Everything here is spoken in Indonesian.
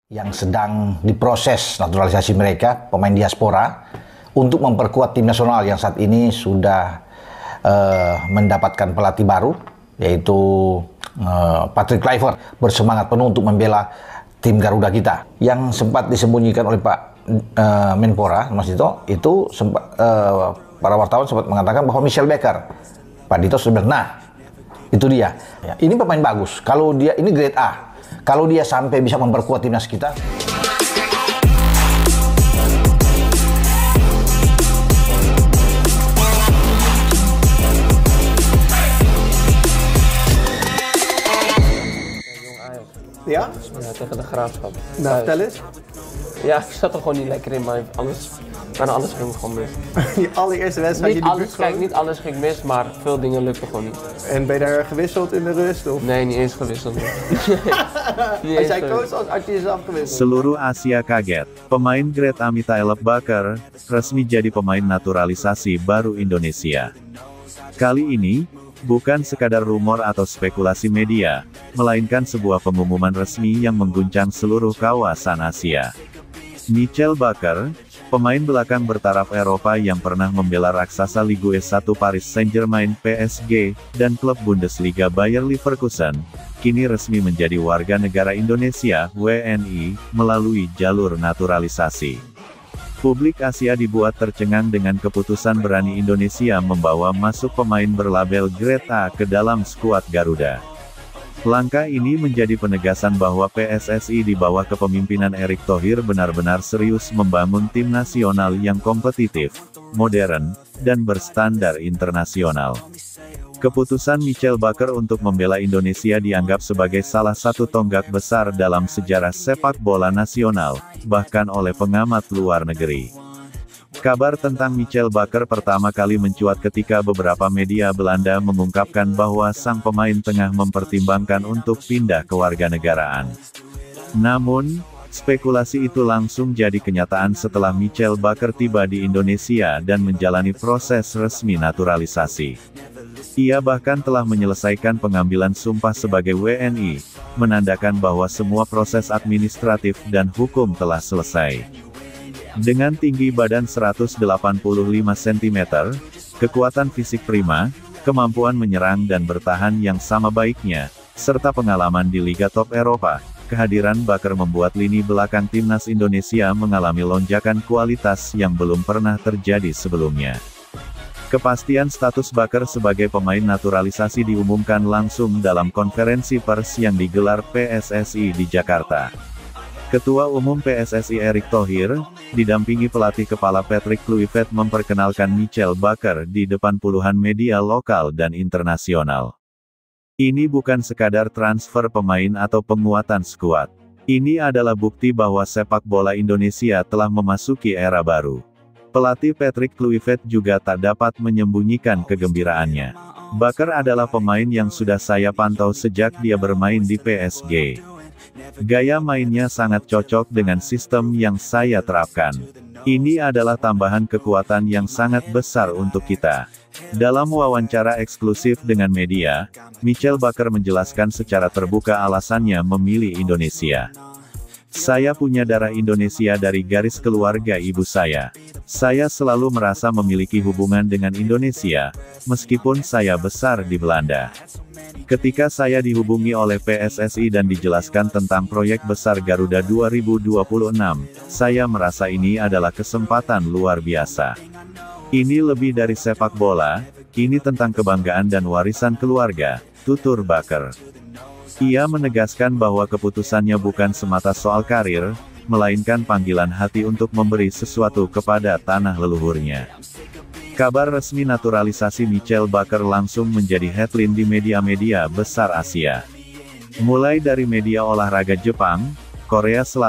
yang sedang diproses naturalisasi mereka, pemain diaspora, untuk memperkuat tim nasional yang saat ini sudah mendapatkan pelatih baru, yaitu Patrick Kluivert, bersemangat penuh untuk membela tim Garuda kita. Yang sempat disembunyikan oleh Pak Menpora, Mas Dito, itu sempat para wartawan sempat mengatakan bahwa Michel Baker, Pak Dito sudah bilang, nah itu dia. Ini pemain bagus. Kalau dia ini grade A. Kalau dia sampai bisa memperkuat timnas kita. Ja? Ja, tegen de Graafschap. Nou, vertel eens. Ja, ik zat er gewoon niet lekker in, maar bijna alles ging gewoon mis. Je allereerste wedstrijd, Niet je alles, debuut kijk, gewoon. niet alles ging mis, maar veel dingen lukten gewoon niet. En ben je daar gewisseld in de rust? Of? Nee, niet eens gewisseld. Niet Als eens jij gewisseld. coach was, had je jezelf gewisseld? Seluruh Asia kaget. Pemain grade A Michael Baker resmi jadi pemain naturalisasi baru Indonesia. Kali ini, bukan sekadar rumor atau spekulasi media, melainkan sebuah pengumuman resmi yang mengguncang seluruh kawasan Asia. Michel Baker, pemain belakang bertaraf Eropa yang pernah membela raksasa Ligue 1 Paris Saint-Germain (PSG) dan klub Bundesliga Bayer Leverkusen, kini resmi menjadi warga negara Indonesia (WNI) melalui jalur naturalisasi. Publik Asia dibuat tercengang dengan keputusan berani Indonesia membawa masuk pemain berlabel grade A ke dalam skuad Garuda. Langkah ini menjadi penegasan bahwa PSSI di bawah kepemimpinan Erick Thohir benar-benar serius membangun tim nasional yang kompetitif, modern, dan berstandar internasional. Keputusan Michel Baker untuk membela Indonesia dianggap sebagai salah satu tonggak besar dalam sejarah sepak bola nasional, bahkan oleh pengamat luar negeri. Kabar tentang Michel Baker pertama kali mencuat ketika beberapa media Belanda mengungkapkan bahwa sang pemain tengah mempertimbangkan untuk pindah kewarganegaraan. Namun, spekulasi itu langsung jadi kenyataan setelah Michel Baker tiba di Indonesia dan menjalani proses resmi naturalisasi. Ia bahkan telah menyelesaikan pengambilan sumpah sebagai WNI, menandakan bahwa semua proses administratif dan hukum telah selesai. Dengan tinggi badan 185 cm, kekuatan fisik prima, kemampuan menyerang dan bertahan yang sama baiknya, serta pengalaman di Liga Top Eropa, kehadiran Baker membuat lini belakang timnas Indonesia mengalami lonjakan kualitas yang belum pernah terjadi sebelumnya. Kepastian status Baker sebagai pemain naturalisasi diumumkan langsung dalam konferensi pers yang digelar PSSI di Jakarta. Ketua Umum PSSI Erick Thohir, didampingi pelatih kepala Patrick Kluivert memperkenalkan Michel Baker di depan puluhan media lokal dan internasional. Ini bukan sekadar transfer pemain atau penguatan skuad. Ini adalah bukti bahwa sepak bola Indonesia telah memasuki era baru. Pelatih Patrick Kluivert juga tak dapat menyembunyikan kegembiraannya. Baker adalah pemain yang sudah saya pantau sejak dia bermain di PSG. Gaya mainnya sangat cocok dengan sistem yang saya terapkan. Ini adalah tambahan kekuatan yang sangat besar untuk kita. Dalam wawancara eksklusif dengan media, Michel Baker menjelaskan secara terbuka alasannya memilih Indonesia. Saya punya darah Indonesia dari garis keluarga ibu saya. Saya selalu merasa memiliki hubungan dengan Indonesia, meskipun saya besar di Belanda. Ketika saya dihubungi oleh PSSI dan dijelaskan tentang proyek besar Garuda 2026, saya merasa ini adalah kesempatan luar biasa. Ini lebih dari sepak bola, ini tentang kebanggaan dan warisan keluarga, tutur Baker. Ia menegaskan bahwa keputusannya bukan semata soal karir, melainkan panggilan hati untuk memberi sesuatu kepada tanah leluhurnya. Kabar resmi naturalisasi Michel Baker langsung menjadi headline di media-media besar Asia. Mulai dari media olahraga Jepang, Korea Selatan,